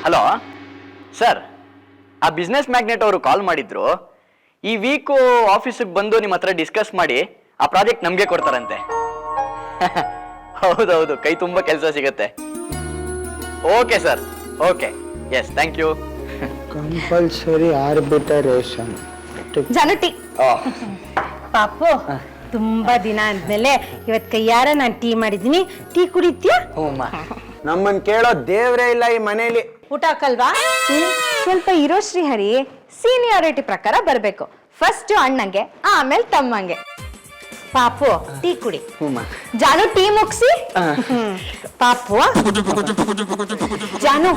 Hello sir, ಆ business magnet ಅವರು ಕಾಲ್ ಮಾಡಿದ್ರು. ಈ ವೀಕು ಆಫೀಸಿಗೆ ಬಂದು ನಿಮ್ಮ ಹತ್ರ ಡಿಸ್ಕಸ್ ಮಾಡಿ ಆ ಪ್ರಾಜೆಕ್ಟ್ ನಮಗೆ ಕೊಡ್ತಾರಂತೆ. ಹೌದೌದು, ಕೈ ತುಂಬ ಕೆಲಸ ಸಿಗತ್ತೆ. Okay sir, okay, yes, thank you. Compulsory arbitration. ಜಾನುಟಿ ಪಾಪು, ತುಂಬಾ ದಿನ ಆದ್ಮೇಲೆ ಇವತ್ ಕೈಯಾರ ನಾನು ಟೀ ಮಾಡಿದೀನಿ. ಟೀ ಕುಡಿತ್ಯಾ? ನಮ್ಮನ್ ಕೇಳೋ ದೇವ್ರೇ ಇಲ್ಲ ಈ ಮನೇಲಿ. ಊಟ ಹಾಕಲ್ವಾ? ಸ್ವಲ್ಪ ಇರೋ ಶ್ರೀಹರಿ, ಸೀನಿಯಾರಿಟಿ ಪ್ರಕಾರ ಬರ್ಬೇಕು. ಫಸ್ಟ್ ಅಣ್ಣಂಗೆ, ಆಮೇಲೆ ತಮ್ಮಂಗೆ. ಪಾಪು ಟೀ ಕುಡಿ. ಜಾನು ಟೀ ಮುಗಿಸಿ. ಪಾಪು, ಜಾನು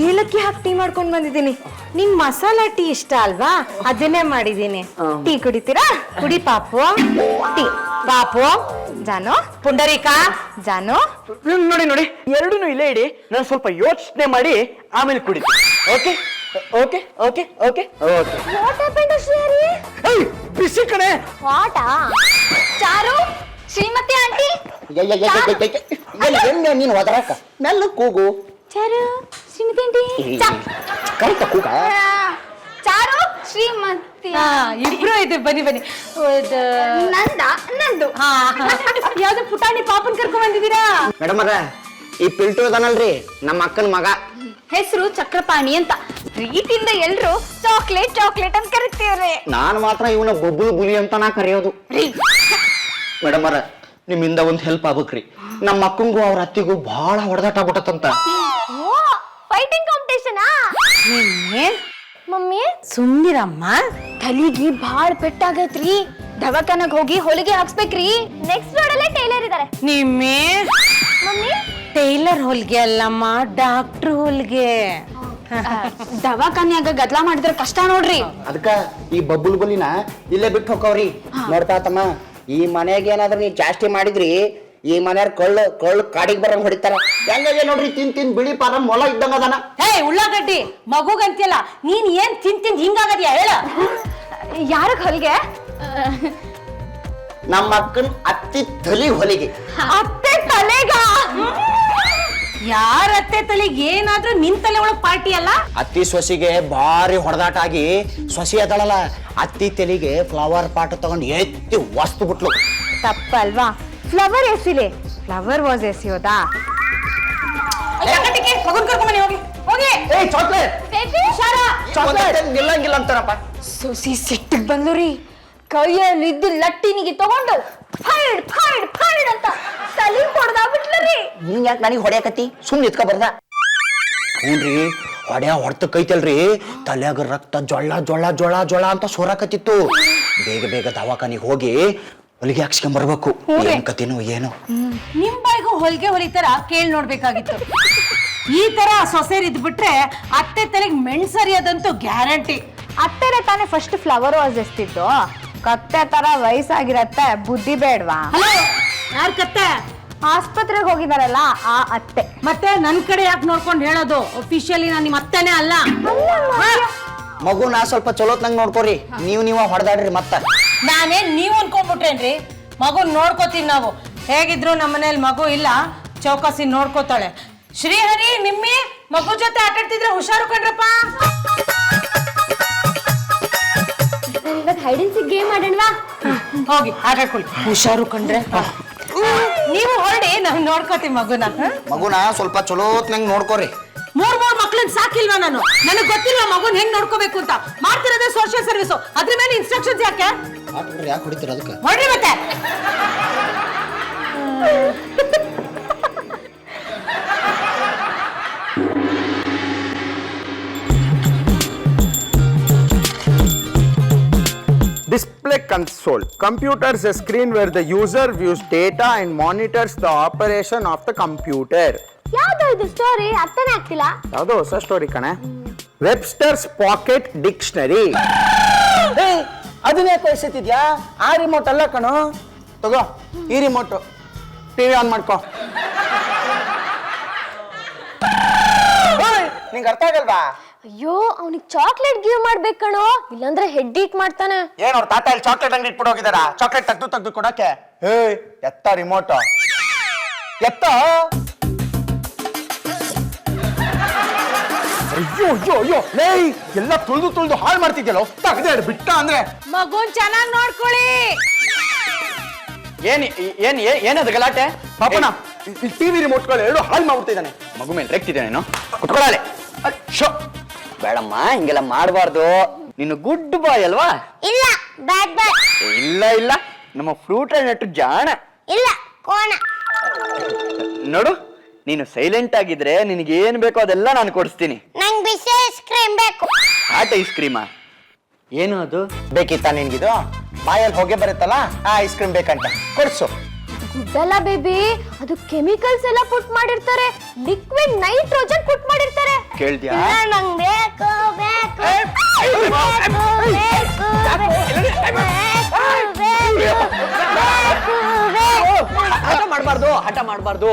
ಏಲಕ್ಕಿ ಹಾಕಿ ಟೀ ಮಾಡ್ಕೊಂಡ್ ಬಂದಿದ್ದೀನಿ. ನಿಂಗ್ ಮಸಾಲಾ ಟೀ ಇಷ್ಟ ಅಲ್ವಾ, ಅದನ್ನೇ ಮಾಡಿದೀನಿ. ಟೀ ಕುಡಿತೀರಾ? ಕುಡಿ ಪಾಪು ಟೀ. ಪಾಪು, ಜಾನು, ಪುಂಡರೀಕ, ಜಾನು ನೋಡಿ ನೋಡಿ, ಎರಡೂ ಇಲ್ಲೇ ಇಡಿ. ನಾನು ಸ್ವಲ್ಪ ಯೋಚನೆ ಮಾಡಿ ಆಮೇಲೆ ಕುಡಿತೀನಿ. Okay okay okay okay okay. What happened Srihari? ಬಿಸಿ ಕಣೆ. ವಾಟಾ? ಚಾರು, ಶ್ರೀಮತಿ ಆಂಟಿ. ನೀನು ಹೋದ್ರಾಕ ಮೆಲ್ಲ ಕೂಗು. ಚಾರು, ಶ್ರೀಮತಿ ಆಂಟಿ. ಕರೆಕ್ಟ್ ಕೂಗ. ಚಾರು, ಶ್ರೀಮತಿ. ಇಬ್ರು ಇದೆ, ಬನ್ನಿ ಬನ್ನಿ. ನಂದು ಯಾವ್ದು ಪುಟಾಣಿ ಪಾಪನ್ ಕರ್ಕೊಂಡ್ ಬಂದಿದ್ದೀರಾ? ಮೇಡಮ್ ಅದ ಈ ಪಿಲ್ಟು ಅದನಲ್ರಿ ನಮ್ಮ ಅಕ್ಕನ ಮಗ. ಹೆಸರು ಚಕ್ರಪಾಣಿ ಅಂತ. ಪ್ರೀತಿಯಿಂದ ಎಲ್ರು ಚಾಕ್ಲೇಟ್ ಚಾಕ್ಲೇಟ್ ಅಂತ ಕರಿತೀವ್ರಿ. ನಾನು ಮಾತ್ರ ಇವನ ಬೊಬ್ಬುಲು ಬುಲಿ ಅಂತ ನಾ ಕರೆಯೋದು. ಮೇಡಮ್ ಅರ ನಿಮ್ಮಿಂದ ಒಂದ್ ಹೆಲ್ಪ್ ಆಗ್ಬೇಕ್ರಿ. ನಮ್ಮ ಅಕ್ಕಂಗೂ ಅವ್ರ ಅತ್ತಿಗೂ ಬಹಳ ಹೊಡೆದಾಟ ಆಗ್ಬಿಟ್ಟಂತ. Fighting competition. ಮಮ್ಮಿ ಸುಮ್ನಿರಮ್ಮ, ತಲಿಗೆ ಭಾಳ ಪೆಟ್ಟಾಗೈತ್ರಿ. ದವಾಖಾನಾಗ ಹೋಗಿ ಹೊಲಿಗೆ ಹಾಕ್ಸ್ಬೇಕ್ರಿ. ನೆಕ್ಸ್ಟ್ ರೋಡ್ ಅಲ್ಲೇ ಟೈಲರ್ ಇದಾರೆ. ನಿಮ್ಮೆ ಮಮ್ಮಿ, ಟೈಲರ್ ಹೊಲಿಗೆ ಅಲ್ಲಮ್ಮ, ಡಾಕ್ಟರ್ ಹೊಲಿಗೆ. ದವಾಖಾನ್ಯಾಗ ಗದ್ಲಾ ಮಾಡಿದ್ರೆ ಕಷ್ಟ ನೋಡ್ರಿ. ಅದಕ್ಕ ಈ ಬಬ್ಬುಲ್ ಬುಲಿನ ಇಲ್ಲೇ ಬಿಟ್ಟು ಹೋಗವ್ರಿ. ನೋಡ್ತಾ ತಮ್ಮ, ಈ ಮನೆಗೆ ಏನಾದ್ರೂ ನೀ ಜಾಸ್ತಿ ಮಾಡಿದ್ರಿ ಈ ಮನೆಯವ್ರ ಕಳ್ಳು ಕಾಡಿಗೆ ಬರಂಗ್ ಹೊಡಿತಾರ. ಹೆಂಗ ನೋಡ್ರಿ, ತಿನ್ ಬಿಳಿ ಪಾರ ಮೊಲ ಇದ್ದಂಗ ಅದಾನ. ಹೇ ಉಳ್ಳಾಗಡ್ಡಿ, ಮಗುಗಂತಿಯಲ್ಲ ನೀನ್ ಏನ್ ತಿಂದ್ ಹಿಂಗಾಗದ್ಯಾ ಹೇಳ. ಯಾರಗ್ ಹೊಲಿಗೆ? ನಮ್ಮ ಅಕ್ಕನ್ ಅತ್ತಿ ತಲಿ ಹೊಲಿಗೆ. ಅತ್ತೆ ತಲೆಗ? ಯಾರ ಅತ್ತೆ ತಲೆಗೆ ಏನಾದ್ರೂ ನಿನ್ ತಲೆ ಒಳಗ್ ಪಾರ್ಟಿ ಅಲ್ಲ? ಅತ್ತಿ ಸೊಸಿಗೆ ಭಾರಿ ಹೊಡೆದಾಟ ಆಗಿ ಸೊಸಿ ಅದಳಲ್ಲ, ಅತ್ತಿ ತಲೆಗೆ ಫ್ಲವರ್ ಪಾಟ್ ತಗೊಂಡು ಎತ್ತಿ ವಸ್ತು ಬಿಟ್ಲು. ತಪ್ಪಲ್ವಾ? ಫ್ಲವರ್ ಎಸಿಲೆ, ಫ್ಲವರ್ ವಾಸ್ ಎಸಿಯೋದಾ? ನಿಲ್ಲಂಗಿಲ್ಲ ಅಂತಾರಪ್ಪ. ಸೊಸಿ ಸಿಟ್ಟಿಗೆ ಬಂದು ರೀ, ಕೈಯಲ್ಲಿ ಇದ್ದು ಲಟ್ಟಿನಿಗೆ ತಗೊಂಡು ಫೈಡ್ ಫೈಡ್ ಫೈಡ್ ಅಂತ ತಲೆ ಹೊಡೆದಾಗ್ಬಿಟ್ಲರಿ. ನೀನ್ ಯಾಕೆ ನನಗೆ ಹೊಡೆಯಕತ್ತಿ? ಸುಮ್ಮನೆ ನಿತ್ಕ ಬರ್ದ. ಹ್ಞೂನ್ರಿ, ಹೊಡ್ತ ಕೈತಲ್ರಿ, ತಲೆಯಾಗ ರಕ್ತ ಜೊಳ್ಳ ಜೊಳ್ಳ ಜೊಳ ಜೊಳ ಅಂತ ಸೋರಾಕತ್ತಿತ್ತು. ಬೇಗ ಬೇಗ ದವಾಖಾನಿಗೆ ಹೋಗಿ ಹೊಲಿಗೆ ಹಾಕ್ಸ್ಕೊಂಬರ್ಬೇಕು. ಏನ್ ಕತಿನೋ ಏನೋ. ನಿಮ್ ಬಾಯಿಗೂ ಹೊಲಿಗೆ ಹೊಲಿತಾರ ಕೇಳಿ ನೋಡ್ಬೇಕಾಗಿತ್ತು. ಈ ತರ ಸೊಸೆರ್ ಇದ್ಬಿಟ್ರೆ ಅತ್ತೆ ತಲೆಗೆ ಮೆಣಸರಿಯೋದಂತೂ ಗ್ಯಾರಂಟಿ. ಅತ್ತೆರೆ ತಾನೇ ಫಸ್ಟ್ ಫ್ಲವರ್ ವಾಸ್ ಎಸ್ತಿದ್ದು. ಕತ್ತೆ ತರ ವಯಸ್ಸಾಗಿರತ್ತೆ, ಬುದ್ಧಿ ಬೇಡ್ವಾ? ಯಾರ್ ಕತ್ತೆ? ಆಸ್ಪತ್ರೆಗೆ ಹೋಗಿದಾರಲ್ಲ ಆ ಅತ್ತೆ. ಮತ್ತೆ ನನ್ ಕಡೆ ಯಾಕೆ ನೋಡ್ಕೊಂಡು ಹೇಳೋದು? ಅಫಿಷಿಯಲಿ ನಾನು ನಿಮ್ಮ ಅತ್ತೆನೇ ಅಲ್ಲ. ಮಗುನ ಸ್ವಲ್ಪ ಚಲೋತ್ನಂಗ್ ನೋಡ್ಕೋರಿ. ನೀವ ಹೊಡೆದಾಡ್ರಿ ಮತ್ತ. ನಾನೇನ್ ನೀವ್ ಅನ್ಕೊಂಡ್ಬಿಟ್ರೇನ್ರಿ? ಮಗುನ್ ನೋಡ್ಕೋತೀವಿ ನಾವು. ಹೇಗಿದ್ರು ನಮ್ಮ ಮನೇಲಿ ಮಗು ಇಲ್ಲ, ಚೌಕಾಸಿ ನೋಡ್ಕೋತಾಳೆ. ಶ್ರೀಹರಿ, ನಿಮ್ಮಿ ಮಗು ಜೊತೆ ಆಟಾಡ್ತಿದ್ರೆ ಹುಷಾರು ಕಣ್ರಪ್ಪ. ಹೈಡ್ ಅಂಡ್ ಸೀಕ್ ಗೇಮ್ ಆಡೋಣವಾ? ಹೋಗಿ ಆಟಾಡ್ಕೊಳ್ಳಿ. ಹುಷಾರು ಕಂಡ್ರೆ. ನೀವು ಹೊರಡಿ, ನಾವು ನೋಡ್ಕೋತೀವಿ ಮಗುನ ಸ್ವಲ್ಪ ಚಲೋತ್ನಂಗ್ ನೋಡ್ಕೋರಿ. ಮೂರ್ ಮಕ್ಳನ್ ಸಾಕಿಲ್ವಾ ನಾನು? ನನಗ್ ಗೊತ್ತಿಲ್ವಾ ಮಗುನ್ ಹೆಂಗ್ ನೋಡ್ಕೋಬೇಕು ಅಂತ? ಮಾಡ್ತಿರೋದೇ ಸೋಷಿಯಲ್ ಸರ್ವಿಸ್, ಅದ್ರ ಮೇಲೆ ಇನ್ಸ್ಟ್ರಕ್ಷನ್ಸ್ ಯಾಕೆ? ಯಾಕೆ ಹೊಡಿತೀರ ಅದಕ್ಕೆ? ಹೊಡ್ರಿ ಮತ್ತೆ. Display console. Computer is a screen where the user views data and monitors the operation of the computer. ಯಾವ್ದು ಇದು ಸ್ಟೋರಿ? ಅರ್ಥನೇ ಆಗ್ತಿಲ್ಲ. ಯಾವ್ದೋ ಹೊಸ ಸ್ಟೋರಿ ಕಣೆ. Webster's pocket dictionary. ಅದನ್ನೇ ಕಳಿಸ್ತಿದ್ಯಾ? ಆ ರಿಮೋಟ್ ಅಲ್ಲ ಕಣೋ. ತಗೋ ಈ ರಿಮೋಟ್, ಟಿವಿ ಆನ್ ಮಾಡ್ಕೋ. ನಿಂಗೆ ಅರ್ಥ ಆಗಲ್ವಾ? ಅಯ್ಯೋ, ಅವನಿಗೆ ಚಾಕ್ಲೇಟ್ ಗಿವ್ ಮಾಡ್ಬೇಕು ಕಣೋ, ಇಲ್ಲಾಂದ್ರೆ ಹೆಡ್ ಈಟ್ ಮಾಡ್ತಾನೆ. ಏನ್ ಅವ್ರ ತಾತ ಇಲ್ಲಿ ಚಾಕ್ಲೇಟ್ ಅಂಗಡಿ ಇಟ್ಬಿಟ್ಟು ಹೋಗಿದಾರ? ಚಾಕ್ಲೇಟ್ ತೆಗ್ದು ಕೊಡಕ್ಕೆ. ಎತ್ತ ರಿಮೋಟ್, ಎತ್ತ. ಅಯ್ಯೋ ಅಯ್ಯೋ ಅಯ್ಯೋ ಲೇ ಎಲ್ಲ ತುಳ್ದು ಹಾಳು ಮಾಡ್ತಿದ್ಯಲ್ಲೋ ತಗದೆ ಬಿಟ್ಟ ಅಂದ್ರೆ ಮಗುನ್ ಚೆನ್ನಾಗಿ ನೋಡ್ಕೊಳ್ಳಿ. ಏನದು ಗಲಾಟೆ? ಪಾಪನ ಟಿವಿ ರಿಮೋಟ್ಗಳು ಎರಡು ಹಾಳು ಮಾಡ್ಬಿಟ್ಟಿದ್ದಾನೆ. ಮಗು ಮೇಲೆ ರೆಕ್ತಿದ್ದೆ ನೀನು ಕುತ್ಕೊಳ್ಳಾಳೆ. ಬೇಡಮ್ಮ, ಹಿಂಗೆಲ್ಲ ಮಾಡಬಾರ್ದು. ನೀನು ಗುಡ್ ಬಾಯ್ ಅಲ್ವಾ? ಇಲ್ಲ ಬ್ಯಾಡ್ ಬಾಯ್. ಇಲ್ಲ ನಮ್ಮ ಫ್ರೂಟ್ ನೆಟ್ಟು ಜಾಣ. ಇಲ್ಲ ಕೋಣ. ನೋಡು, ನೀನು ಸೈಲೆಂಟ್ ಆಗಿದ್ರೆ ನಿನಗೆ ಏನ್ ಬೇಕೋ ಅದೆಲ್ಲ ನಾನು ಕೊಡಿಸ್ತೀನಿ. ನಂಗೆ ಬಿಸಿ ಐಸ್ ಕ್ರೀಮ್ ಬೇಕು. ಹಾಟ್ ಐಸ್ ಕ್ರೀಮಾ? ಏನು ಅದು? ಬೇಕಿತ್ತ ನಿನ್ಗಿದು? ಬಾಯಲ್ಲಿ ಹೊಗೆ ಬರುತ್ತಲ್ಲ, ಆ ಐಸ್ ಕ್ರೀಮ್ ಬೇಕಂತ ಕೊಡ್ಸು. ಗುಡ್ಡಲ್ಲ ಬೇಬಿ, ಅದು ಕೆಮಿಕಲ್ಸ್ ಎಲ್ಲ ಪುಟ್ ಮಾಡಿರ್ತಾರೆ. ಲಿಕ್ವಿಡ್ ನೈಟ್ರೋಜನ್ ಪುಟ್ ಮಾಡಿರ್ತಾರೆ. ಕೇಳ್ದ್ಯಾ? ನಂಗೆ ಬೇಕು ಬೇಕು ಬೇಕು ಹಠ ಮಾಡಬಾರ್ದು.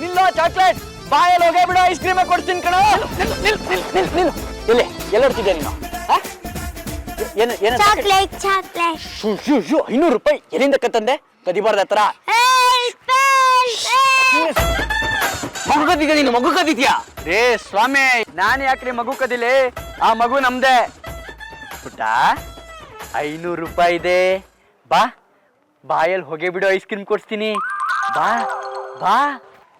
ನಿಲ್ಲೋ ಚಾಕ್ಲೇಟ್, ಬಾಯಲ್ಲಿ ಹೋಗೇ ಬಿಡು, ಐಸ್ ಕ್ರೀಮ್ ಕೊಡ್ತೀನಿ ಕಣ. ಎಲ್ಲ ಹೊಡ್ತಿದ್ಯಾ ನೀನು? Chocolate chocolate. 500 ರೂಪಾಯಿ ಎಲ್ಲಿಂದ ಕತ್ತಂದೆ? ಕದಿಬಾರ್ದ ಹತ್ರ. ಮಗು ಕದಿದ್ಯಾ ನೀನು? ಮಗು ಕದಿದ್ಯಾ? ರೇ ಸ್ವಾಮಿ, ನಾನು ಯಾಕ್ರಿ ಮಗು ಕದಿಲೆ? ಆ ಮಗು ನಮ್ದೆ. ಪುಟ್ಟ, 500 ರೂಪಾಯಿ ಇದೆ. ಬಾಯಲ್ಲಿ ಹೊಗೆ ಬಿಡು, ಐಸ್ ಕ್ರೀಮ್ ಕೊಡ್ಸ್ತೀನಿ. ಬಾ.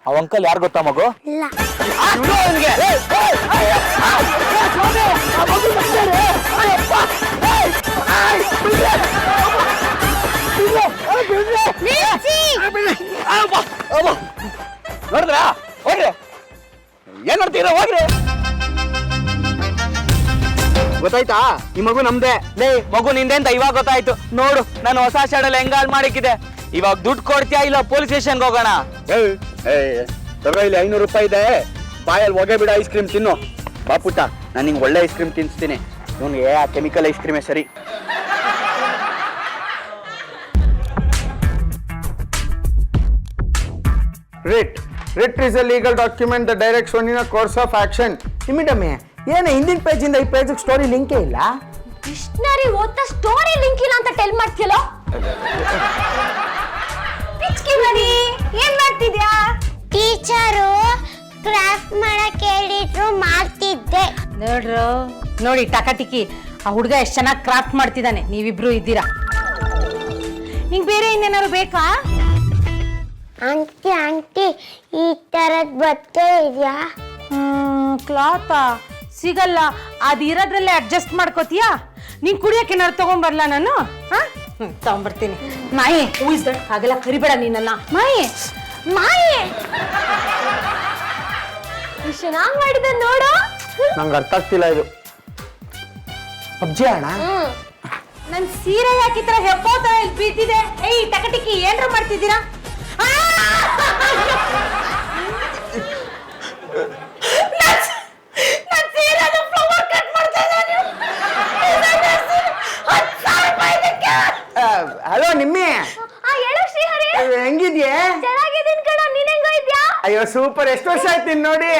ಅವ ಅಂಕಲ್ ಯಾರು ಗೊತ್ತಾ ಮಗು? ಇಲ್ಲ. ನೋಡಿದ್ರ? ಹೋಗ್ರಿ, ಏನ್ ನೋಡ್ತೀರ? ಹೋಗ್ರಿ. ಗೊತ್ತಾಯ್ತಾ? ಈ ಮಗು ನಮ್ದೆ. ಲೇ, ಮಗು ನಿಂದೆ ಅಂತ ಇವಾಗ ಗೊತ್ತಾಯ್ತು. ನೋಡು, ನಾನು ಹೊಸ ಶಾಡಲ್ಲಿ ಹೆಂಗಾಲ್ ಮಾಡಿಕ್ಕಿದೆ. ಇವಾಗ ದುಡ್ಡು ಕೊಡ್ತೀಯಾ ಇಲ್ಲ ಪೊಲೀಸ್ ಸ್ಟೇಷನ್ಗೆ ಹೋಗೋಣ? ತಗೋ, ಇಲ್ಲಿ 500 ರೂಪಾಯಿ ಇದೆ. ಬಾಯಲ್ಲಿ ಹೊಗೆ ಬಿಡ, ಐಸ್ ಕ್ರೀಮ್ ತಿನ್ನು. ಬಾ ಪುಟ್ಟ, ನಾನು ನಿಂಗೆ ಒಳ್ಳೆ ಐಸ್ ಕ್ರೀಮ್ ತಿನ್ನಿಸ್ತೀನಿ. ಇವನಿಗೆ ಆ ಕೆಮಿಕಲ್ ಐಸ್ ಕ್ರೀಮೇ ಸರಿ. Writ is a legal document that directs one in a course of action. ಇಮಿಡಮ್ಮೆ, ಏನು ಹಿಂದಿನ ಪೇಜಿಂದ ಈ ಪೇಜಿಗೆ ಸ್ಟೋರಿ ಲಿಂಕೇ ಇಲ್ಲ? ಡಿಕ್ಷನರಿ ಓದ್ತಾ ಸ್ಟೋರಿ ಲಿಂಕ್ ಇಲ್ಲ ಅಂತ ಟೆಲ್ ಮಾಡ್ತೀಯಲ್ಲ? ಪಿಚ್ಕಿ ಮರಿ, ಏನ್ ಮಾಡ್ತಿದ್ಯಾ? ಟೀಚರು ಕ್ರಾಫ್ಟ್ ಮಾಡಕ್ಕೆ ಹೇಳಿದ್ರು, ಮಾಡ್ತಿದ್ದೆ. ನೋಡಿ ಟಕಾಟಿಕಿ, ಆ ಹುಡುಗ ಎಷ್ಟು ಚೆನ್ನಾಗಿ ಕ್ರಾಫ್ಟ್ ಮಾಡ್ತಿದ್ದಾನೆ. ನೀವಿಬ್ರು ಇದ್ದೀರಾ. ನಿಂಗೆ ಬೇರೆ ಇನ್ನೇನಾದ್ರು ಬೇಕಾ? ಆಂಟಿ ಈ ತರದ್ ಬಟ್ಟೆ ಇದೆಯಾ? ಕ್ಲಾತಾ ಸಿಗಲ್ಲ. ಅದು ಇರೋದ್ರಲ್ಲೇ ಅಡ್ಜಸ್ಟ್ ಮಾಡ್ಕೋತೀಯಾ? ನೀನ್ ಕುಡಿಯಕ್ಕೆ ಏನಾದ್ರು ತಗೊಂಡ್ಬರ್ಲಾ ನಾನು? ತಗೊಂಡ್ಬರ್ತೀನಿ. ಮಾಯೆ, ಹಾಗೆಲ್ಲ ಕರಿಬೇಡ ನೀನನ್ನ. ಮಾಯೆ ಚೆನ್ನಾಗಿ ಮಾಡಿದ ನೋಡು. ನಂಗೆ ಅರ್ಥ ಆಗ್ತಿಲ್ಲ ಇದು. ಪಬ್ಜಿ ಅಣ್ಣ? ನನ್ ಸೀರೆ ಯಾಕೆ ಈ ತರ ಹೆಪ್ಪೋತ ಇಲ್ಲಿ ಬೀಳ್ತಿದೆ? ಏಯ್ ಟಕಟಿಕಿ, ಏನ್ರ ಮಾಡ್ತಿದ್ದೀರಾ? ಹಲೋ ನಿಮ್ಮಿ, ಹೇಳು ಶ್ರೀಹರಿ. ಹೆಂಗಿದ್ಯೆ? ಚೆನ್ನಾಗಿದ್ದೀನಿ ಕಣ, ನೀನ್ ಹೆಂಗಿದ್ಯಾ? ಅಯ್ಯೋ ಸೂಪರ್, ಎಷ್ಟು ವರ್ಷ ಆಯ್ತು ನೋಡಿ.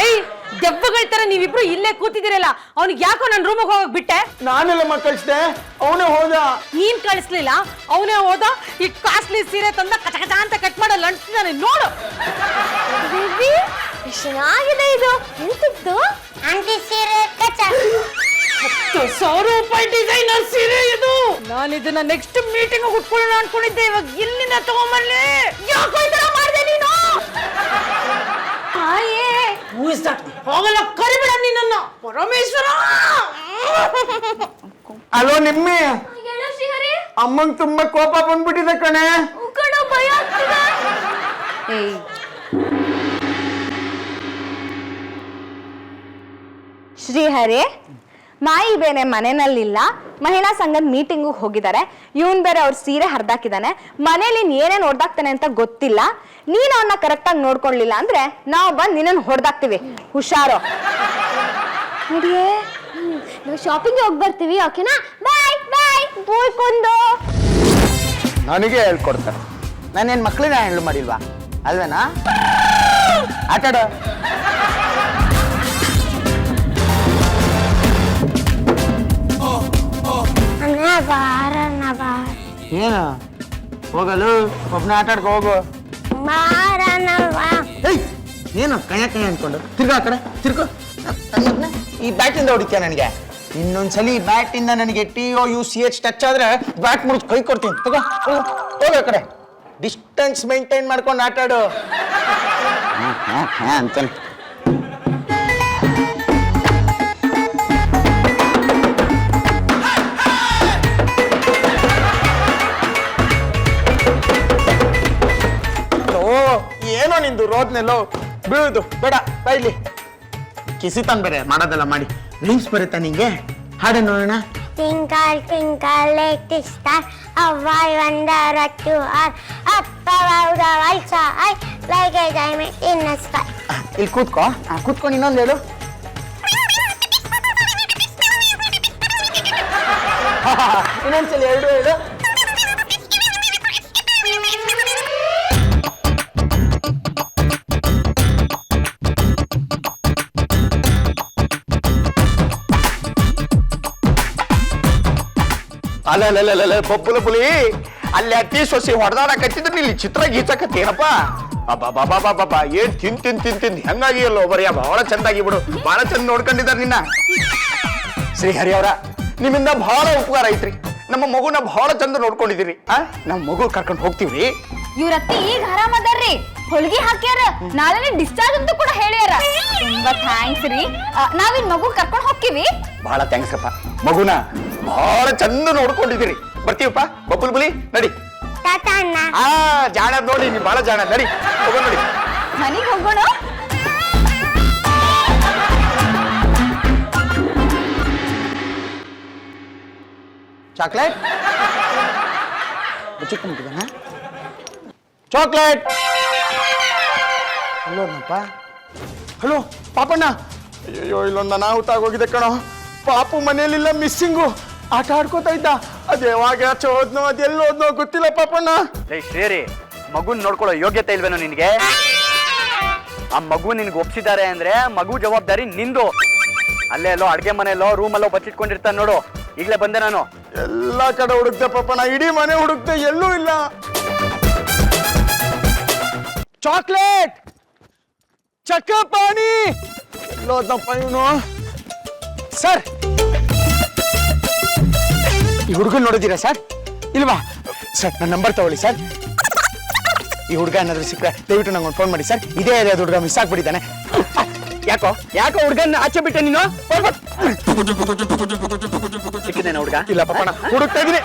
ಏಯ್ ದೆವ್ವಗಳ ತರ ನೀವಿಬ್ರು ಇಲ್ಲೇ ಕೂತಿದ್ದೀರಲ್ಲ, ಅವ್ನಿಗೆ ಯಾಕೋ ನನ್ನ ರೂಮಿಗೆ ಹೋಗಕ್ ಬಿಟ್ಟೆ? ನಾನೆಲ್ಲ ಕಳಿಸ್ದೆ, ಅವನೇ ಹೋದ. ನೀನ್ ಕಳಿಸ್ಲಿಲ್ಲ, ಅವನೇ ಹೋದ. ಈ ಕಾಸ್ಟ್ಲಿ ಸೀರೆ ತಂದ ಕಚ ಕಚ ಅಂತ ಕಟ್ ಮಾಡಲ್ಲ ಅಂಟಿದ್ದಾನೆ ನೋಡು. ಬೇಬಿ, ಎಷ್ಟು ಚೆನ್ನಾಗಿದೆ ಇದು. ಎಂತಿತ್ತು? ಆಂಟಿ ಸೀರೆ ಕಚ. 10,000 ರೂಪಾಯಿ ಡಿಸೈನರ್ ಸೀರೆ ಇದು. ನಾನು ಇದನ್ನ ನೆಕ್ಸ್ಟ್ ಮೀಟಿಂಗ್ ಉಟ್ಕೊಳ್ಳೋಣ ಅನ್ಕೊಂಡಿದ್ದೆ. ಇವಾಗ ಇಲ್ಲಿಂದ ತಗೊಂಬರ್ಲಿ. ಯಾಕೋ ಈ ತರ ಮಾಡ್ದೆ ನೀನು? ಹೋಗಲ್ಲ, ಕರಿಬೇಡ ನೀನನ್ನ. ಪರಮೇಶ್ವರ. ಹಲೋ ನಿಮ್ಮಿ, ಹೇಳು ಶ್ರೀಹರಿ. ಅಮ್ಮಂಗ್ ತುಂಬಾ ಕೋಪ ಬಂದ್ಬಿಟ್ಟಿದೆ ಕಣೆ. ಕಣ, ಭಯ ಆಗ್ತಿದೆ. ಶ್ರೀಹರಿ, ಮಾಯಿ ಬೇರೆ ಮನೆಯಲ್ಲಿಲ್ಲ, ಮಹಿಳಾ ಸಂಘದ ಮೀಟಿಂಗ್ ಹೋಗಿದ್ದಾರೆ. ಇವನ್ ಬೇರೆ ಅವ್ರ ಸೀರೆ ಹರಿದಾಕಿದ್ದಾನೆ. ಮನೇಲಿ ಏನೇನ್ ಹೊಡೆದಾಕ್ತಾನೆ ಅಂತ ಗೊತ್ತಿಲ್ಲ. ನೀನ್ ಅವನ್ನ ಕರೆಕ್ಟಾಗಿ ನೋಡ್ಕೊಳ್ಳಿಲ್ಲ ಅಂದ್ರೆ ನಾವು ಬಂದು ನಿನ್ನನ್ನು ಹೊಡೆದಾಕ್ತಿವಿ. ಹುಷಾರು. ನಡಿಯೇ, ನಾವು ಶಾಪಿಂಗ್ ಹೋಗಿ ಬರ್ತೀವಿ. ಓಕೆನಾ? ಬಾಯ್ ಬಾಯ್. ಬೋಯ್ಕೊಂಡು ನನಗೆ ಹೇಳ್ಕೊಡ್ತಾರೆ. ನಾನೇನ್ ಮಕ್ಳಿನ ಹ್ಯಾಂಡಲ್ ಮಾಡಿಲ್ವಾ? ಅಲ್ವೇನಾ? ಆಟಾಡ. ಬಾರ ಏನು ಹೋಗಲು ಒಬ್ಬನ ಆಟ ಆಡ್ಕೊ ಹೋಗು. ಏಯ್ ಏನು ಕೈಯ ಅನ್ಕೊಂಡು ತಿರ್ಗಾ ಆ ಕಡೆ ತಿರ್ಗೋ. ಈ ಬ್ಯಾಟಿಂದ ಹೊಡಿತೀಯ ನನಗೆ. ಇನ್ನೊಂದ್ಸಲಿ ಈ ಬ್ಯಾಟಿಂದ ನನಗೆ TOUCH ಟಚ್ ಆದ್ರೆ ಬ್ಯಾಟ್ ಮುರಿದು ಕೈ ಕೊಡ್ತೀನಿ. ತಗೋ ಹೋಗ ಆ ಕಡೆ. ಡಿಸ್ಟೆನ್ಸ್ ಮೇಂಟೈನ್ ಮಾಡ್ಕೊಂಡು ಆಟ ಆಡು ಅಂತಾನೆ. ಏನೋ ನಿಂದು ರೋದ್ನೆಲ್ಲೋ ಬೀಳುದು ಬೇಡ ಬೈಲಿ. ಕಿಸಿತಾನ್ ಬೇರೆ ಮಾಡೋದೆಲ್ಲ ಮಾಡಿ. ರೀಲ್ಸ್ ಬರುತ್ತಾ ನಿಂಗೆ? ಹಾಡು ನೋಡೋಣ. Twinkle, twinkle, little star, how I wonder what you are. Up above the world so high, like a diamond in the sky. ಇಲ್ಲಿ ಕೂತ್ಕೋ. ಕೂತ್ಕೊಂಡು ಇನ್ನೊಂದು ಹೇಳು. ಇನ್ನೊಂದ್ಸಲಿ ಎರಡು ಹೇಳು. ಅಲ್ಲ ಪಪ್ಪುಲ ಪುಲಿ ಅಲ್ಲಿ ಅತ್ತಿ ಸೊಸಿ ಹೊಡೆದಾಡಕತ್ತಿದ್ರೆ ಇಲ್ಲಿ ಚಿತ್ರ ಗೀಚಕತ್ತೇನಪ್ಪ. ಬಾಬಾ ಏನ್ ತಿಂದ್ ಹೆಂಗಾಗಿ ಅಲ್ಲೋ ಬರೀ ಬಹಳ ಚಂದಾಗಿ ಬಿಡು. ಬಹಳ ಚಂದ ನೋಡ್ಕೊಂಡಿದ್ದಾರೆ ನಿನ್ನ. ಶ್ರೀಹರಿ ಅವರ ನಿಮ್ಮಿಂದ ಬಹಳ ಉಪಕಾರ ಐತ್ರಿ. ನಮ್ಮ ಮಗುನ ಬಹಳ ಚಂದ ನೋಡ್ಕೊಂಡಿದ್ದೀರಿ. ನಮ್ಮ ಮಗು ಕರ್ಕೊಂಡು ಹೋಗ್ತೀವ್ರಿ. ಇವ್ರತ್ತಿ ಈಗ ಆರಾಮದಾರ್ರಿ, ಹೊಲ್ಗಿ ಹಾಕ್ಯಾರ, ನಾಳೆ ಡಿಸ್ಚಾರ್ಜ್ ಅಂತ ಕೂಡ ಹೇಳ್ಯಾರ. ತುಂಬಾ ಥ್ಯಾಂಕ್ಸ್ ರೀ. ನಾವಿನ್ ಮಗು ಕರ್ಕೊಂಡು ಹೋಗ್ತೀವಿ. ಬಹಳ ಥ್ಯಾಂಕ್ಸ್ ಅಪ್ಪ. ಮಗುನ ಬಹಳ ಚಂದ ನೋಡ್ಕೊಂಡಿದ್ದೀರಿ. ಬರ್ತೀವಪ್ಪ ಬಬ್ಬುಲ್ ಬುಲಿ ನಡಿ. Tata Anna. ಜಾಣ ನೋಡಿ, ನೀ ಬಹಳ ಜಾಣ. ನಡಿ ಹೋಗೋಣ ನೋಡಿ. ಮನೆಗೆ ಹೋಗೋಣ. ಚಾಕ್ಲೇಟ್ ಚಿಕ್ಕಂತಿದ್ದಾನ. ಚಾಕ್ಲೇಟ್. ಹಲೋನಪ್ಪ. ಹಲೋ ಪಾಪಣ್ಣ. ಅಯ್ಯೋ ಇಲ್ಲೊಂದು ಅನಾಹುತ ಆಗೋಗಿದೆ ಕಣೋ. ಪಾಪು ಮನೇಲಿಲ್ಲ, ಮಿಸ್ಸಿಂಗು. ಆಟ ಆಡ್ಕೋತಾ ಇದ್ದ. ಅದು ಯಾವಾಗ ಆಚೆ ಹೋದ್ನೋ ಅದೆಲ್ಲ ಹೋದ್ನೋ ಗೊತ್ತಿಲ್ಲ ಪಾಪಣ್ಣ. ಶ್ರೀರಿ, ಮಗುನ್ ನೋಡ್ಕೊಳ್ಳೋ ಯೋಗ್ಯತೆ ಇಲ್ವೇನೋ ನಿನ್ಗೆ? ಆ ಮಗು ನಿನ್ಗೆ ಒಪ್ಸಿದ್ದಾರೆ ಅಂದ್ರೆ ಮಗು ಜವಾಬ್ದಾರಿ ನಿಂದು. ಅಲ್ಲೇ ಎಲ್ಲೋ ಅಡ್ಗೆ ಮನೆಯಲ್ಲೋ ರೂಮಲ್ಲೋ ಬಚ್ಚಿಟ್ಕೊಂಡಿರ್ತಾನೆ ನೋಡು. ಈಗಲೇ ಬಂದೆ ನಾನು. ಎಲ್ಲಾ ಕಡೆ ಹುಡುಕ್ತೆ ಪಾಪಣ್ಣ, ಇಡೀ ಮನೆ ಹುಡುಕ್ತೆ, ಎಲ್ಲೂ ಇಲ್ಲ. ಚಾಕ್ಲೇಟ್, ಚಕ್ಕ ಪಾನಿ ಎಲ್ಲೋದ್ನಪ್ಪ ಇವನು. ಸರ್, ಈ ಹುಡುಗನ್ ನೋಡಿದ್ದೀರಾ ಸರ್? ಇಲ್ವಾ ಸರ್? ನನ್ನ ನಂಬರ್ ತಗೊಳ್ಳಿ ಸರ್. ಈ ಹುಡುಗ ಏನಾದ್ರು ಸಿಕ್ಕರೆ ದಯವಿಟ್ಟು ನಂಗೊಂದು ಫೋನ್ ಮಾಡಿ ಸರ್. ಇದೇ ಏರಿಯಾದ ಹುಡುಗ ಮಿಸ್ ಆಗ್ಬಿಟ್ಟಿದ್ದಾನೆ. ಯಾಕೋ ಹುಡುಗನ್ನ ಆಚೆ ಬಿಟ್ಟೆ ನೀನು? ಸಿಕ್ಕಿದ್ದೇನೆ ಹುಡುಗ? ಇಲ್ಲ ಪಾಪಣ್ಣ, ಹುಡುಕ್ತಾ ಇದೀನಿ.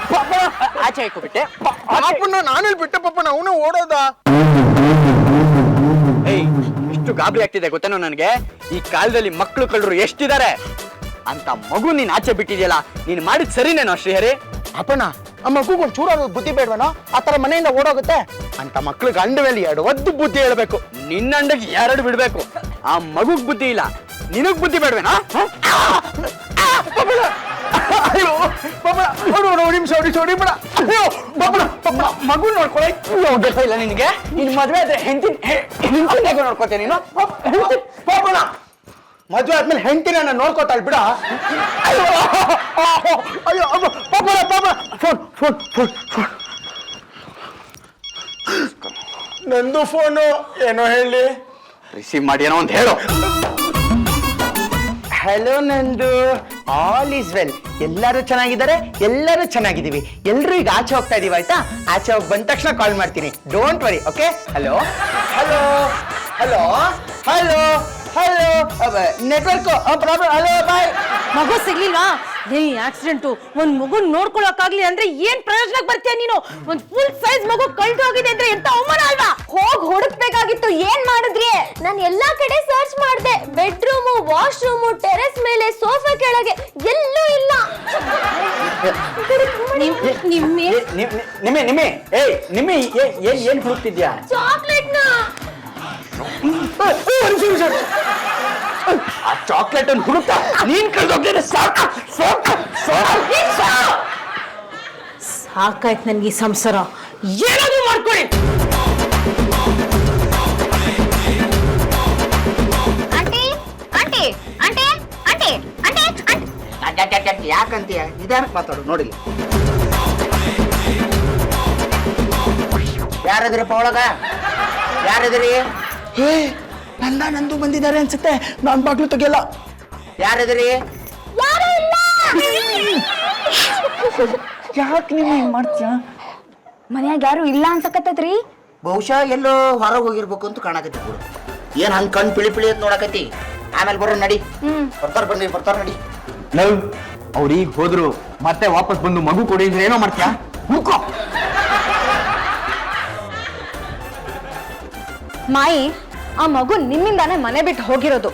ಆಚೆ ಹಾಕೋಬಿಟ್ಟೆ. ಪಾಪಣ್ಣ ನಾನೆಲ್ಲಿ ಬಿಟ್ಟೆ ಪಾಪಣ್ಣ, ಅವನು ಓಡೋದ. ಏಯ್, ಇಷ್ಟು ಗಾಬರಿ ಆಗ್ತಿದೆ ಗೊತ್ತೇನೋ ನನಗೆ. ಈ ಕಾಲದಲ್ಲಿ ಮಕ್ಕಳು ಕಳ್ಳರು ಎಷ್ಟಿದ್ದಾರೆ ಅಂತ ಮಗು ನೀನ್ ಆಚೆ ಬಿಟ್ಟಿದ್ಯಲ್ಲ, ನೀನ್ ಮಾಡಿದ್ ಸರಿನೇನೋ ಶ್ರೀಹರಿ? ಅಪ್ಪಣ್ಣ, ಆ ಮಗುಗೆ ಒಂದು ಚೂರ ಬುದ್ಧಿ ಬೇಡವನೋ? ಆ ತರ ಮನೆಯಿಂದ ಓಡೋಗುತ್ತೆ ಅಂತ ಮಕ್ಳಿಗೆ ಅಂಡ ಮೇಲೆ ಎರಡು ಒದ್ದು ಬುದ್ಧಿ ಹೇಳ್ಬೇಕು. ನಿನ್ನಂಡಗೆ ಎರಡು ಬಿಡ್ಬೇಕು. ಆ ಮಗುಗ್ ಬುದ್ಧಿ ಇಲ್ಲ, ನಿನಗ್ ಬುದ್ಧಿ ಬೇಡವೇನಾ? ಮಗು ನೋಡ್ಕೊಳ್ಳೋ ಇಲ್ಲ ನಿನಗೆ? ನಿನ್ ಮದ್ವೆ ಆದ್ರೆ ಹೆಂಡತಿ ನೋಡ್ಕೋತೇನೆ ನೀನು. ಮದುವೆ ಆದ್ಮೇಲೆ ಹೆಂಡತಿನ ನಾನು ನೋಡ್ಕೋತಾಳ ಬಿಡ. ಅಯ್ಯೋ ಫೋನ್ ನಂದು ಫೋನು. ಏನೋ ಹೇಳಿ. ರಿಸೀವ್ ಮಾಡಿ ಏನೋ ಅಂತ ಹೇಳು. ಹಲೋ ನಂದು. All is well. ಎಲ್ಲರೂ ಚೆನ್ನಾಗಿದ್ದಾರೆ, ಎಲ್ಲರೂ ಚೆನ್ನಾಗಿದ್ದೀವಿ. ಎಲ್ಲರೂ ಈಗ ಆಚೆ ಹೋಗ್ತಾ ಇದೀವಿ, ಆಯ್ತಾ? ಆಚೆ ಹೋಗಿ ಬಂದ ತಕ್ಷಣ ಕಾಲ್ ಮಾಡ್ತೀನಿ. Don't worry, okay? Hello hello hello hello hello network problem. Hello bye. ಮಗು ಸಿಗ್ಲಿಲ್ವಾ? ಆಕ್ಸಿಡೆಂಟು. ಒಂದ್ ಮಗು ನೋಡ್ಕೊಳಕ್ಕಾಗ್ಲಿ ಅಂದ್ರೆ ಏನ್ ಪ್ರಯೋಜನಕ್ಕೆ ಬರ್ತೀಯ ನೀನು? ಒಂದ್ ಫುಲ್ ಸೈಜ್ ಮಗು ಕಳ್ದು ಹೋಗಿದೆ ಅಂದ್ರೆ ಎಂತ ಅವಮಾನ ಅಲ್ವಾ? ಹೋಗ್ ಹುಡುಕ್ಬೇಕಾಗಿತ್ತು, ಏನ್ ಮಾಡಿದ್ರಿ? ನಾನು ಎಲ್ಲಾ ಕಡೆ ಸರ್ಚ್ ಮಾಡಿದೆ. ಬೆಡ್ರೂಮು, ವಾಶ್ರೂಮು, ಟೆರೆಸ್ ಮೇಲೆ, ಸೋಫಾ ಕೆಳಗೆ ಎಲ್ಲೂ ಇಲ್ಲ. ನಿಮ್ಮೆ ಏನ್ ಹುಡುಕ್ತಿದ್ಯಾ? ಚಾಕ್ಲೇಟ್ ನ. ಆ ಚಾಕ್ಲೇಟ್ ಅನ್ನು ಹುಡುಕ್ತಾ ನೀನ್ ಕಳ್ದೋಗ್ತೇನೆ. ಸಾಕಾಯ್ತು ನನ್ಗೆ ಈ ಸಂಸಾರ. ಏನಾದ್ರು ಮಾಡ್ಕೊಳ್ಳಿ. Aunty aunty aunty aunty aunty ಯಾಕಂತೀಯ? ನಿಧಾನಕ್ಕೆ ಮಾತಾಡು. ನೋಡಿಲ್ಲ ಯಾರದ್ರಿಪ್ಪ ಒಳಗ? ಯಾರದ್ರಿ? ಏ ನಂದು ಬಂದಿದ್ದಾರೆ ಅನ್ಸುತ್ತೆ. ನಾನು ಬಾಗ್ಲು ತೆಗಿಯಲ್ಲ. ಯಾರದ್ರಿ? ಯಾರು ಇಲ್ಲ. ಯಾಕೆ ನೀವು ಹಿಂಗ್ ಮಾಡ್ತೀಯ? ಮನ್ಯಾಗ ಯಾರು ಇಲ್ಲ ಅನ್ಸಕತ್ತೈತ್ರಿ. ಬಹುಶಃ ಎಲ್ಲೋ ಹೊರಗೆ ಹೋಗಿರ್ಬೇಕು ಅಂತ ಕಾಣಕತ್ತಿ ಬಿಡು. ಏನ್ ಹಂಗ್ ಕಣ್ ಪಿಳಿ ಪಿಳಿ ಅಂತ ನೋಡಕತ್ತಿ. ಆಮೇಲೆ ಬರೋ ನಡಿ. ಬರ್ತಾರ ನಡಿ. ಲವ್ ಅವ್ರೀಗ ಹೋದ್ರು ಮತ್ತೆ ವಾಪಸ್ ಬಂದು ಮಗು ಕೊಡಿ ಅಂದ್ರೆ ಏನೋ ಮಾಡ್ತೀಯಾ? ಹುಡ್ಕೋ. ಮಾಯಿ, ಆ ಮಗು ನಿಮ್ಮಿಂದಾನೇ ಮನೆ ಬಿಟ್ಟು ಹೋಗಿರೋದು.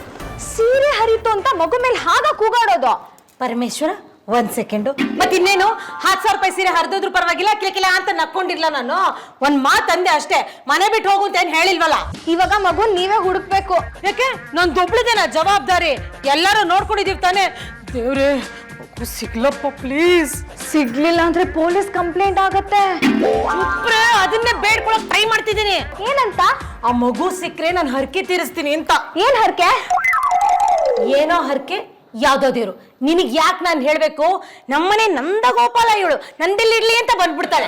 ಸೀರೆ ಹರಿತು ಅಂತ ಮಗು ಮೇಲೆ ಹಾಗ ಕೂಗಾಡೋದು. ಪರಮೇಶ್ವರ ಒಂದ್ ಸೆಕೆಂಡು. ಮತ್ ಇನ್ನೇನು 10,000 ರೂಪಾಯಿ ಸೀರೆ ಹರಿದ್ರು ಪರವಾಗಿಲ್ಲ, ಕಿಲಕಿಲ ಅಂತ ನಕ್ಕೊಂಡಿರ್ಲ. ನಾನು ಒಂದ್ ಮಾತ್ ಅಂದೆ ಅಷ್ಟೇ, ಮನೆ ಬಿಟ್ಟು ಹೋಗು ಅಂತ ಏನ್ ಹೇಳಿಲ್ವಲ್ಲ. ಇವಾಗ ಮಗು ನೀವೇ ಹುಡುಕ್ಬೇಕು. ಯಾಕೆ ನಾನ್ ದೊಬ್ಳಿದೇನ ಜವಾಬ್ದಾರಿ? ಎಲ್ಲರೂ ನೋಡ್ಕೊಂಡಿದೀವಿ ತಾನೆ. ದೇವ್ರೆ ಮಗು ಸಿಗ್ಲಪ್ಪ ಪ್ಲೀಸ್. ಸಿಗ್ಲಿಲ್ಲ ಅಂದ್ರೆ ಪೊಲೀಸ್ ಕಂಪ್ಲೇಂಟ್ ಆಗತ್ತೆ. ಅದನ್ನೇ ಬೇಡ್ಕೊಳಕ್ ಟ್ರೈ ಮಾಡ್ತಿದ್ದೀನಿ. ಏನಂತ? ಆ ಮಗು ಸಿಕ್ಕ್ರೆ ನಾನು ಹರಕೆ ತೀರಿಸ್ತೀನಿ ಅಂತ. ಏನ್ ಹರಕೆ? ಏನೋ ಹರಕೆ, ಯಾವ್ದೋ ದೇವ್ರು. ನಿನಗ್ ಯಾಕೆ ನಾನು ಹೇಳ್ಬೇಕು? ನಮ್ಮನೆ ನಂದ ಗೋಪಾಲ ಇವಳು, ನಂದಿಲ್ಲಿರ್ಲಿ ಅಂತ ಬಂದ್ಬಿಡ್ತಾಳೆ.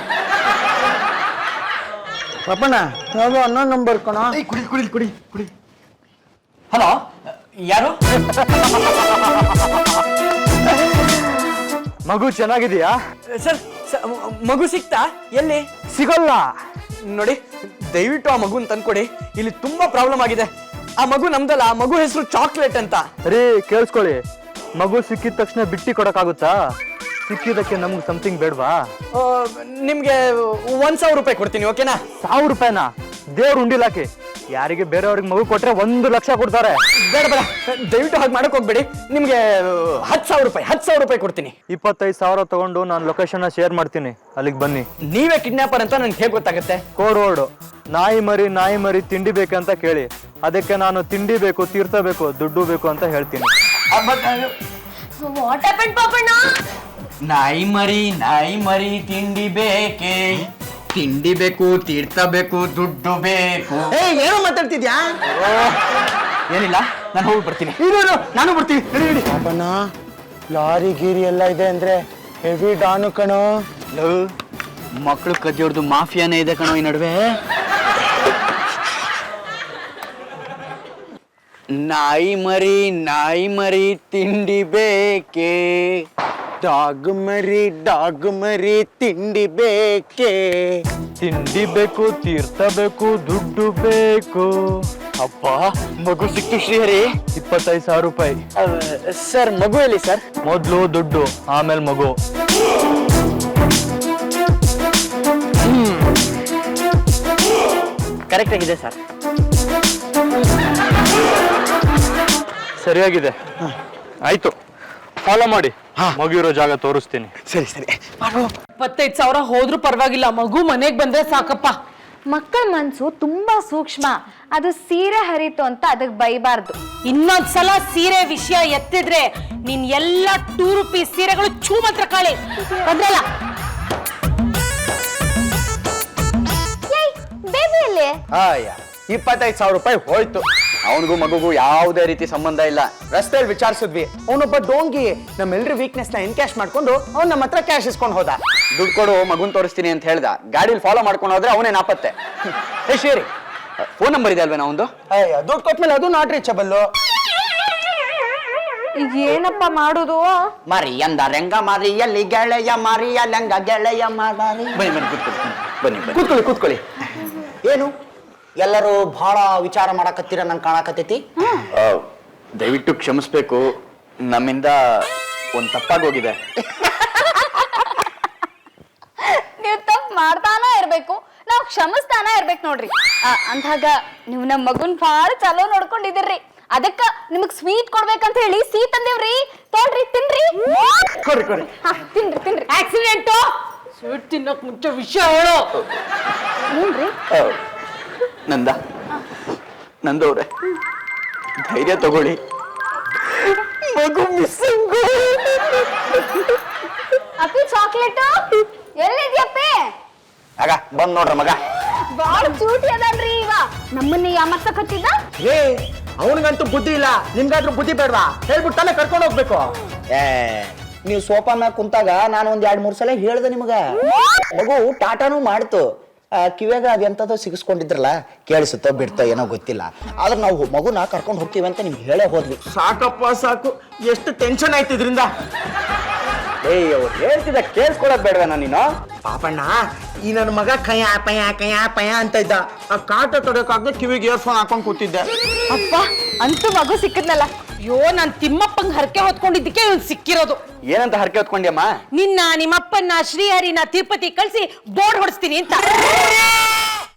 ಪಾಪಣ್ಣ ಯಾವ್ದೋ ಅನ್ನೋ ನಂಬರ್ ಕಣ. ಕುಡಿ. ಹಲೋ, ಯಾರು? ಮಗು ಚೆನ್ನಾಗಿದೆಯಾ ಸರ್? ಮಗು ಸಿಕ್ತಾ? ಎಲ್ಲಿ? ಸಿಗೋಲ್ಲ ನೋಡಿ, ದಯವಿಟ್ಟು ಆ ಮಗುನ್ ತಂದ್ಕೊಡಿ. ಇಲ್ಲಿ ತುಂಬಾ ಪ್ರಾಬ್ಲಮ್ ಆಗಿದೆ. ಆ ಮಗು ನಮ್ದಲ್ಲ, ಆ ಮಗು ಹೆಸರು ಚಾಕ್ಲೇಟ್ ಅಂತ. ರೀ ಕೇಳಿಸ್ಕೊಳ್ಳಿ, ಮಗು ಸಿಕ್ಕಿದ ತಕ್ಷಣ ಬಿಟ್ಟಿ ಕೊಡಕ್ಕಾಗುತ್ತಾ? ಸಿಕ್ಕಿದಕ್ಕೆ ನಮ್ಗೆ ಸಮಥಿಂಗ್ ಬೇಡವಾ? ನಿಮ್ಗೆ 1,000 ರೂಪಾಯಿ ಕೊಡ್ತೀನಿ, ಓಕೆನಾ? 1,000 ರೂಪಾಯಿನಾ? ದೇವ್ರು ಉಂಡಿಲಾಕಿ. ಯಾರಿಗೆ ಬೇರೆಯವ್ರಿಗೆ ಮಗು ಕೊಟ್ರೆ 1 ಲಕ್ಷ ಕೊಡ್ತಾರೆ. ಬೇಡ ದಯವಿಟ್ಟು ಹಾಗೆ ಮಾಡಕ್ ಹೋಗ್ಬೇಡಿ. ನಿಮ್ಗೆ 10,000 ರೂಪಾಯಿ ಕೊಡ್ತೀನಿ. 25,000 ತಗೊಂಡು ನಾನು ಲೊಕೇಶನ್ ಶೇರ್ ಮಾಡ್ತೀನಿ, ಅಲ್ಲಿಗೆ ಬನ್ನಿ. ನೀವೇ ಕಿಡ್ನಾಪರ್ ಅಂತ ನನ್ಗೆ ಹೇಗೆ ಗೊತ್ತಾಗುತ್ತೆ? ಕೋಡ್ ವರ್ಡ್ ನಾಯಿ ಮರಿ ತಿಂಡಿ ಬೇಕಂತ ಕೇಳಿ, ಅದಕ್ಕೆ ನಾನು ತಿಂಡಿ ಬೇಕು, ತೀರ್ಥ ಬೇಕು, ದುಡ್ಡು ಬೇಕು ಅಂತ ಹೇಳ್ತೀನಿ. What happened Papanna? ನಾಯಿ ಮರಿ ತಿಂಡಿ ಬೇಕೆ, ತಿಂಡಿ ಬೇಕು, ತೀರ್ಥ ಬೇಕು, ದುಡ್ಡು ಬೇಕು. ಏನೋ ಮಾತಾಡ್ತಿದ್ಯಾ? ಏನಿಲ್ಲ, ನಾನು ಹೋಗಿ ಬರ್ತೀನಿ. ನಾನು ಬರ್ತೀನಿ. ನಡಿ. ಪಾಪಣ್ಣ ಲಾರಿ ಗೀರಿ ಎಲ್ಲ ಇದೆ ಅಂದ್ರೆ ಹೆವಿ ಡಾನು ಕಣೋ. ಮಕ್ಕಳು ಕದ್ದಿವ್ರದ್ದು ಮಾಫಿಯಾನೇ ಇದೆ ಕಣೋ ಈ ನಡುವೆ. ನಾಯಿ ಮರಿ ತಿಂಡಿ ಬೇಕೆ, ಡಾಗ್ ಮರಿ ತಿಂಡಿ ಬೇಕೆ. ತಿಂಡಿ ಬೇಕು, ತೀರ್ಥ ಬೇಕು, ದುಡ್ಡು ಬೇಕು. ಅಪ್ಪ ಮಗು ಸಿಕ್ತು ಶ್ರೀಹರಿ. 25,000 ರೂಪಾಯಿ. ಸರ್ ಮಗು ಎಲ್ಲಿ ಸರ್? ಮೊದ್ಲು ದುಡ್ಡು, ಆಮೇಲೆ ಮಗು. ಕರೆಕ್ಟ್ ಆಗಿದೆ ಸರ್. ಸರಿಯಾಗಿದೆ. ಆಯ್ತು, ಫಾಲೋ ಮಾಡಿ. ಮಗು ಇರೋ ಜಾಗ ತೋರಿಸ್ತೀನಿ. ಸರಿ 25,000 ಹೋದ್ರೂ ಪರವಾಗಿಲ್ಲ, ಮಗು ಮನೆಗ್ ಬಂದ್ರೆ ಸಾಕಪ್ಪ. ಮಕ್ಕಳ ಮನ್ಸು ತುಂಬಾ ಸೂಕ್ಷ್ಮ. ಅದು ಸೀರೆ ಹರಿತು ಅಂತ ಅದಕ್ಕೆ ಬೈಬಾರ್ದು. ಇನ್ನೊಂದ್ಸಲ ಸೀರೆ ವಿಷಯ ಎತ್ತಿದ್ರೆ ನಿನ್ ಎಲ್ಲ 2 ರೂಪೀಸ್ ಸೀರೆಗಳು ಚೂ ಮಾತ್ರ ಕಾಳಿ ಬಂದ್ರಲ್ಲ. ಬೇಬಿ ಅಲ್ಲಿ 25,000 ರೂಪಾಯಿ ಹೋಯ್ತು. ಅವನಿಗೂ ಮಗುಗೂ ಯಾವುದೇ ರೀತಿ ಸಂಬಂಧ ಇಲ್ಲ. ರಸ್ತೆಯಲ್ಲಿ ವಿಚಾರಿಸಿದ್ವಿ, ಅವನೊಬ್ಬ ಡೋಂಗಿ ನಮ್ಮೆಲ್ಲರ ವೀಕ್ನೆಸ್ ನ ಎನ್ಕ್ಯಾಶ್ ಮಾಡ್ಕೊಂಡು ಅವ್ನು ನಮ್ಮ ಹತ್ರ ಕ್ಯಾಶ್ ಇಸ್ಕೊಂಡು ಹೋದ. ದುಡ್ಡು ಕೊಡು ಮಗುನ್ ತೋರಿಸ್ತೀನಿ ಅಂತ ಹೇಳ್ದ. ಗಾಡಿಲಿ ಫಾಲೋ ಮಾಡ್ಕೊಂಡು ಹೋದ್ರೆ ಅವನೇ ನಾಪತ್ತೆ. ಶೇರಿ ಫೋನ್ ನಂಬರ್ ಇದೆ ಅಲ್ವೇನಾ ಒಂದು? ದುಡ್ಡು ಕೊಟ್ಮೇಲೆ ಅದು ನಾಟ್ ರೀಚಬಲ್. ಈಗ ಏನಪ್ಪ ಮಾಡೋದು? ಮರಿಯಂದ ರೆಂಗ ಮರಿಯಲ್ಲಿ ಗೆಳೆಯ ಮರಿಯ ಲಂಗ ಗೆಳೆಯ ಮಾರಿ. ಕೂತ್ಕೊಳ್ಳಿ. ಏನು ಎಲ್ಲರೂ ಬಹಳ ವಿಚಾರ ಮಾಡಕತ್ತೀರ ನಂಗೆ ಕಾಣಕತ್ತೈತಿ. ದಯವಿಟ್ಟು ಕ್ಷಮಿಸ್ಬೇಕು, ನಮ್ಮಿಂದ ಒಂದು ತಪ್ಪಾಗೋಗಿದೆ. ನೀವು ತಪ್ಪು ಮಾಡ್ತಾನ ಇರ್ಬೇಕು, ನಾವು ಕ್ಷಮಿಸ್ತಾನ ಇರ್ಬೇಕು ನೋಡ್ರಿ. ಅಂದಾಗ ನೀವು ನಮ್ಮ ಮಗುನ್ ಭಾಳ ಚಲೋ ನೋಡ್ಕೊಂಡಿದ್ದೀರಿ. ಅದಕ್ಕ ನಿಮಗ್ ಸ್ವೀಟ್ ಕೊಡ್ಬೇಕಂತ ಹೇಳಿ ಸಿಹಿ ತಂದೇವ್ರಿ. ತೊಗೊಳ್ರಿ, ತಿನ್ರಿ. ತಿನ್ರಿ. ಆಕ್ಸಿಡೆಂಟ್ ಸ್ವೀಟ್ ತಿನ್ನಕ್ ಮುಂಚೆ ವಿಷಯ ಹೇಳು. ಏನ್ರಿ? ನಂದವ್ರೆ ಧೈರ್ಯ ತಗೊಳ್ಳಿ, ಮಗು ಮಿಸ್ಸಿಂಗ್. ಅಪ್ಪಿ ಚಾಕ್ಲೇಟ್ ಎಲ್ಲಿದ್ಯಪ್ಪಿ? ಆಗ ಬಂದ್ ನೋಡ್ರ ಮಗ. ಬಾಳ ಚೂಟಿ ಅದನ್ರಿ. ಇವ ನಮ್ಮನ್ನ ಯಾಮರ್ಸಕ್ ಹಚ್ಚಿದ್ದ. ಅವನಿಗಂತೂ ಬುದ್ಧಿ ಇಲ್ಲ, ನಿಮ್ಗಾದ್ರೂ ಬುದ್ಧಿ ಬೇಡವಾ? ಹೇಳ್ಬಿಟ್ಟು ತಾನೇ ಕರ್ಕೊಂಡು ಹೋಗ್ಬೇಕು. ನೀವು ಸೋಫಾ ಮ್ಯಾಗ ಕುಂತಾಗ ನಾನು ಒಂದ್ 2-3 ಸಲ ಹೇಳ್ದೆ ನಿಮಗ. ಮಗು ಟಾಟಾನು ಮಾಡ್ತು, ಕಿವ್ಯಾಗ ಅದೆಂಥದ್ದು ಸಿಗಿಸ್ಕೊಂಡಿದ್ರಲ್ಲ ಕೇಳಿಸುತ್ತೋ ಬಿಡ್ತೋ ಏನೋ ಗೊತ್ತಿಲ್ಲ ಆದ್ರೆ ನಾವು ಮಗುನ ಕರ್ಕೊಂಡು ಹೋಗ್ತೀವಿ ಅಂತ ನಿಮ್ಗೆ ಹೇಳೇ ಹೋದ್ವಿ. ಸಾಕಪ್ಪ ಸಾಕು, ಎಷ್ಟು ಟೆನ್ಷನ್ ಆಯ್ತು ಇದರಿಂದ. ಏಯ್ ಅವ್ರು ಹೇಳ್ತಿದ್ದ ಕೇಳಿಸ್ಕೊಳಕ್ ಬೇಡವೇನ ನೀನು? ಪಾಪಣ್ಣ ಈ ನನ್ನ ಮಗ ಕಯ ಪಯ ಕಯ ಪಯ ಅಂತ ಇದ್ದ. ಆ ಕಾಟ ತೊಡಕಾಗ್ದೆ ಕಿವಿಗೆ ಇಯರ್ಫೋನ್ ಹಾಕೊಂಡು ಕೂತಿದ್ದೆ. ಅಪ್ಪ ಅಂತೂ ಮಗು ಸಿಕ್ಕದ್ನಲ್ಲ. ಅಯ್ಯೋ ನಾನ್ ತಿಮ್ಮಪ್ಪಂಗ್ ಹರಕೆ ಹೊತ್ಕೊಂಡಿದ್ದಕ್ಕೆ ಇವ್ನು ಸಿಕ್ಕಿರೋದು. ಏನಂತ ಹರಕೆ ಹೊತ್ಕೊಂಡ್ಯಮ್ಮ? ನಿಮ್ಮಪ್ಪನ್ನ ಶ್ರೀಹರಿನ ತಿರುಪತಿ ಕಳ್ಸಿ ಬೋರ್ಡ್ ಹೊಡಿಸ್ತೀನಿ ಅಂತ.